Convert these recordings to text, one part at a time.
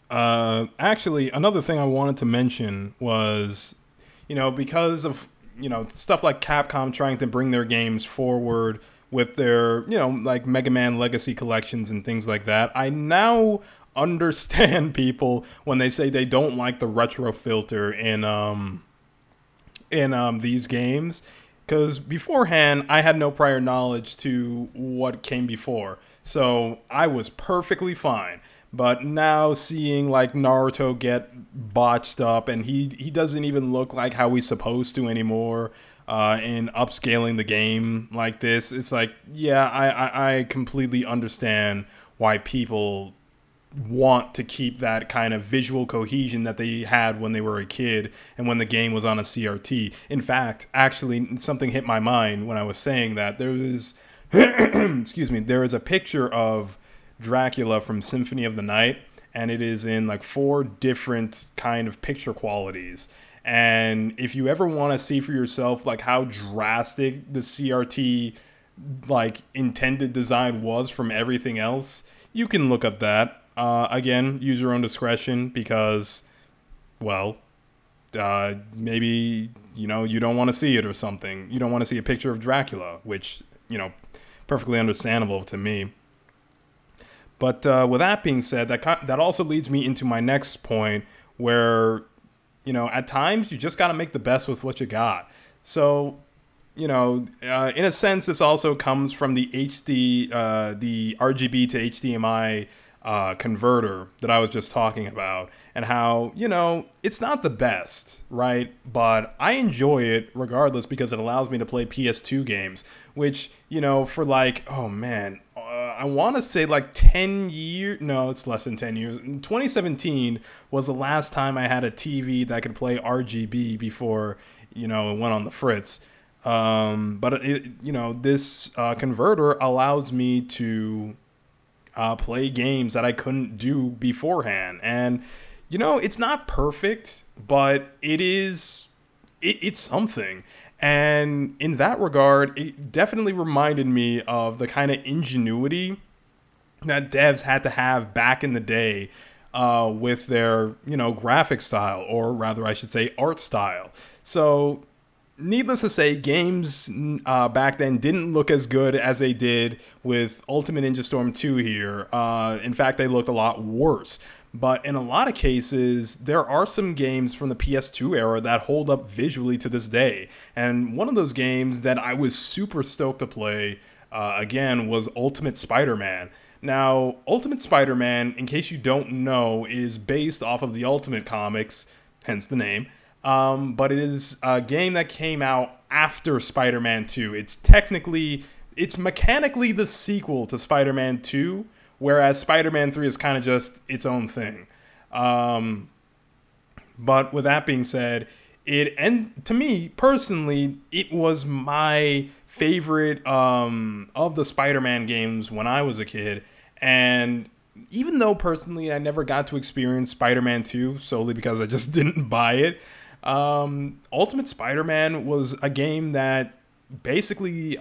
Actually, another thing I wanted to mention was, because of, stuff like Capcom trying to bring their games forward with their, like Mega Man Legacy collections and things like that, I now understand people when they say they don't like the retro filter in these games, because beforehand I had no prior knowledge to what came before, so I was perfectly fine. But now seeing like Naruto get botched up, and he doesn't even look like how he's supposed to anymore. In upscaling the game like this, it's like, yeah, I completely understand why people want to keep that kind of visual cohesion that they had when they were a kid and when the game was on a CRT. In fact, actually, something hit my mind when I was saying that. There was, excuse me, there is a picture of Dracula from Symphony of the Night, and it is in like four different kind of picture qualities. And if you ever want to see for yourself like how drastic the CRT like intended design was from everything else, you can look up that. Again, use your own discretion because, well, maybe you don't want to see it or something. You don't want to see a picture of Dracula, which perfectly understandable to me. But with that being said, that also leads me into my next point, where at times you just got to make the best with what you got. So in a sense, this also comes from the RGB to HDMI converter that I was just talking about, and how, it's not the best, right? But I enjoy it regardless because it allows me to play PS2 games, which, for like, oh man, I want to say like 10 years. No, it's less than 10 years. 2017 was the last time I had a TV that could play RGB before, it went on the fritz. But this converter allows me to play games that I couldn't do beforehand. And, it's not perfect, but it's something. And in that regard, it definitely reminded me of the kind of ingenuity that devs had to have back in the day with their, graphic style, or rather, I should say, art style. So, needless to say, games back then didn't look as good as they did with Ultimate Ninja Storm 2 here. In fact, they looked a lot worse. But in a lot of cases, there are some games from the PS2 era that hold up visually to this day. And one of those games that I was super stoked to play, again, was Ultimate Spider-Man. Now, Ultimate Spider-Man, in case you don't know, is based off of the Ultimate comics, hence the name. But it is a game that came out after Spider-Man 2. It's mechanically the sequel to Spider-Man 2, whereas Spider-Man 3 is kind of just its own thing. But with that being said, and to me personally, it was my favorite of the Spider-Man games when I was a kid. And even though personally I never got to experience Spider-Man 2 solely because I just didn't buy it, Ultimate Spider-Man was a game that basically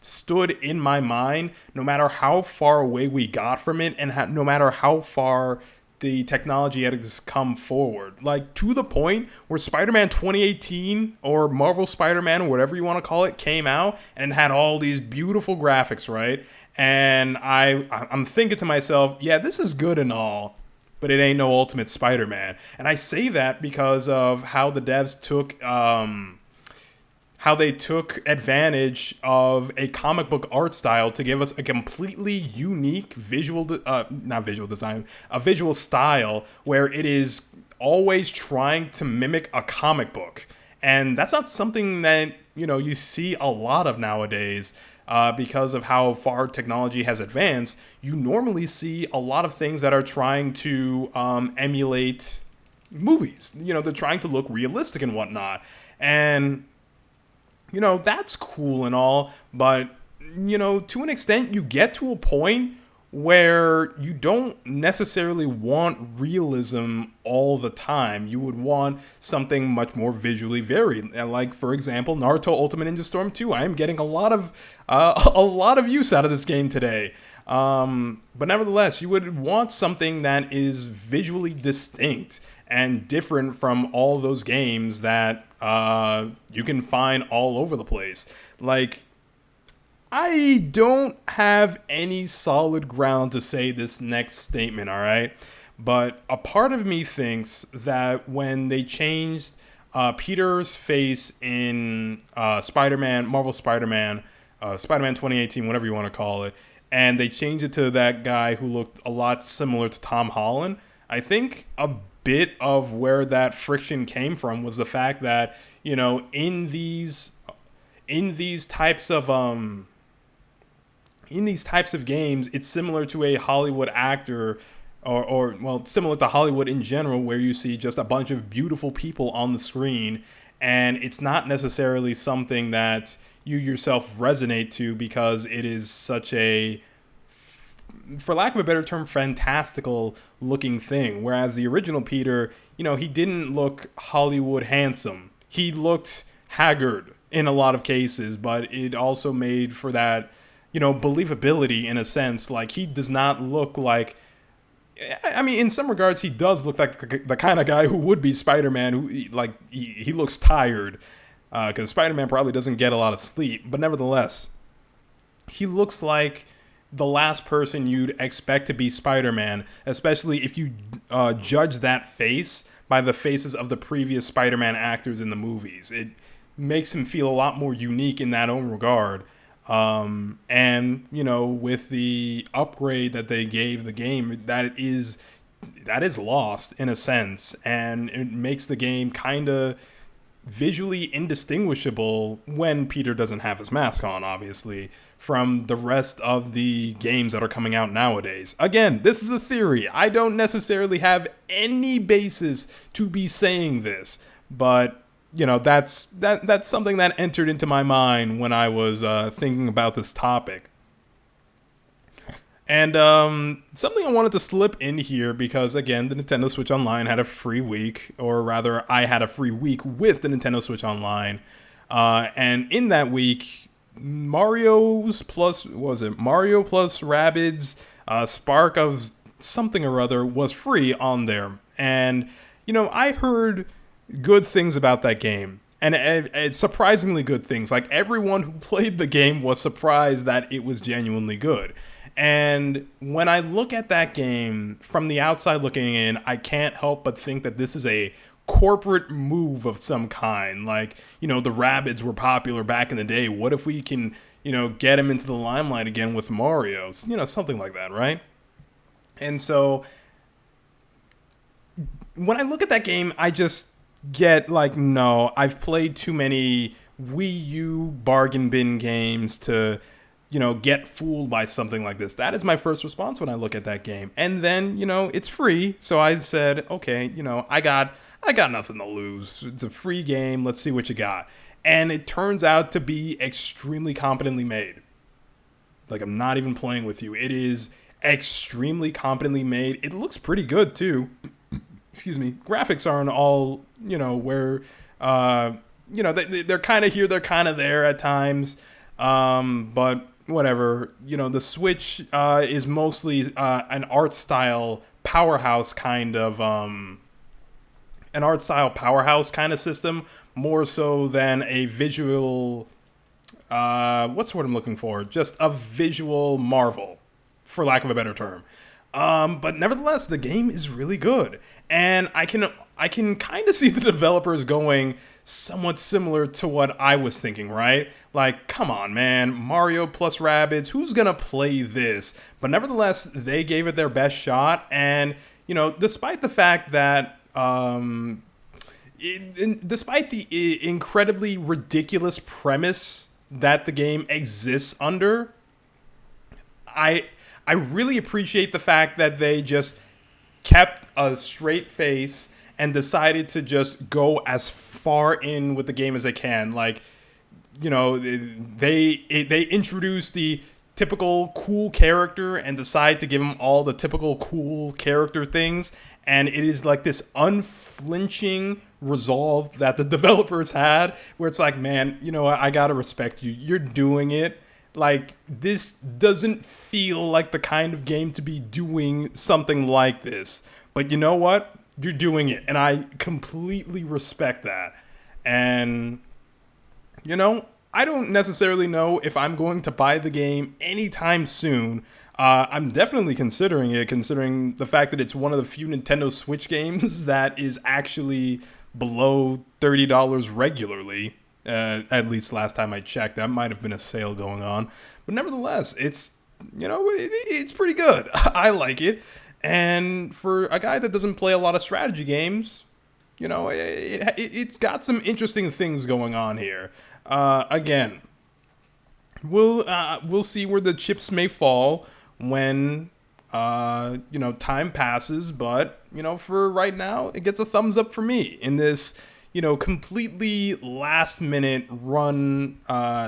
stood in my mind no matter how far away we got from it, and no matter how far the technology had just come forward. Like, to the point where Spider-Man 2018, or Marvel Spider-Man, or whatever you want to call it, came out and had all these beautiful graphics, right? And I'm thinking to myself, yeah, this is good and all, but it ain't no Ultimate Spider-Man. And I say that because of how the devs took how they took advantage of a comic book art style to give us a completely unique not visual design, a visual style where it is always trying to mimic a comic book. And that's not something that, you see a lot of nowadays. Because of how far technology has advanced, you normally see a lot of things that are trying to emulate movies. They're trying to look realistic and whatnot. And that's cool and all, but, to an extent, you get to a point where you don't necessarily want realism all the time. You would want something much more visually varied. And like, for example, Naruto Ultimate Ninja Storm 2. I am getting a lot of use out of this game today. But nevertheless, you would want something that is visually distinct and different from all those games that you can find all over the place. Like, I don't have any solid ground to say this next statement, all right? But a part of me thinks that when they changed Peter's face in Spider-Man, Marvel Spider-Man, Spider-Man 2018, whatever you want to call it, and they changed it to that guy who looked a lot similar to Tom Holland, I think a bit of where that friction came from was the fact that, you know, in these types of games, it's similar to a Hollywood actor, or well, similar to Hollywood in general, where you see just a bunch of beautiful people on the screen, and it's not necessarily something that you yourself resonate to because it is such a, for lack of a better term, fantastical looking thing. Whereas the original Peter, you know, he didn't look Hollywood handsome. He looked haggard in a lot of cases, but it also made for that, you know, believability in a sense. Like, he does not look like, I mean, in some regards, he does look like the kind of guy who would be Spider-Man, who, like, he looks tired, because Spider-Man probably doesn't get a lot of sleep. But nevertheless, he looks like the last person you'd expect to be Spider-Man, especially if you judge that face by the faces of the previous Spider-Man actors in the movies. It makes him feel a lot more unique in that own regard. And, you know, with the upgrade that they gave the game, that is lost in a sense, and it makes the game kind of visually indistinguishable when Peter doesn't have his mask on, obviously, from the rest of the games that are coming out nowadays. Again, this is a theory. I don't necessarily have any basis to be saying this, but you know, that's something that entered into my mind when I was thinking about this topic. And something I wanted to slip in here because, again, the Nintendo Switch Online had a free week, or rather, I had a free week with the Nintendo Switch Online. And in that week, Mario plus Rabbids Spark of something or other was free on there. And, you know, I heard good things about that game, and surprisingly good things. Like, everyone who played the game was surprised that it was genuinely good. And when I look at that game from the outside looking in, I can't help but think that this is a corporate move of some kind. Like, you know, the Rabbids were popular back in the day. What if we can, you know, get them into the limelight again with Mario? You know, something like that, right? And so when I look at that game, I just get like, no, I've played too many Wii U bargain bin games to, you know, get fooled by something like this. That is my first response when I look at that game. And then, you know, it's free, so I said, okay, you know, I got nothing to lose. It's a free game. Let's see what you got. And it turns out to be extremely competently made. Like, I'm not even playing with you. It is extremely competently made. It looks pretty good too. Excuse me. Graphics aren't all, you know, where, you know, they're kind of here, they're kind of there at times. But whatever, you know, the Switch is mostly an art style powerhouse kind of system, more so than a visual, what's the word I'm looking for? Just a visual marvel, for lack of a better term. But nevertheless, the game is really good. And I can kind of see the developers going somewhat similar to what I was thinking, right? Like, come on, man, Mario plus Rabbids, who's gonna play this? But nevertheless, they gave it their best shot, and, you know, despite the fact that, despite the incredibly ridiculous premise that the game exists under, I really appreciate the fact that they just kept a straight face and decided to just go as far in with the game as they can. Like, you know, they introduced the typical cool character and decide to give him all the typical cool character things. And it is like this unflinching resolve that the developers had, where it's like, man, you know what, I gotta respect you. You're doing it, Like, this doesn't feel like the kind of game to be doing something like this. But you know what? You're doing it. And I completely respect that. And, I don't necessarily know if I'm going to buy the game anytime soon. I'm definitely considering it, considering the fact that it's one of the few Nintendo Switch games that is actually below $30 regularly. At least last time I checked, that might have been a sale going on. But nevertheless, it's pretty good. I like it. And for a guy that doesn't play a lot of strategy games, it's got some interesting things going on here. Again, we'll see where the chips may fall when time passes, but for right now it gets a thumbs up for me in this completely last minute run,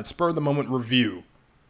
spur of the moment review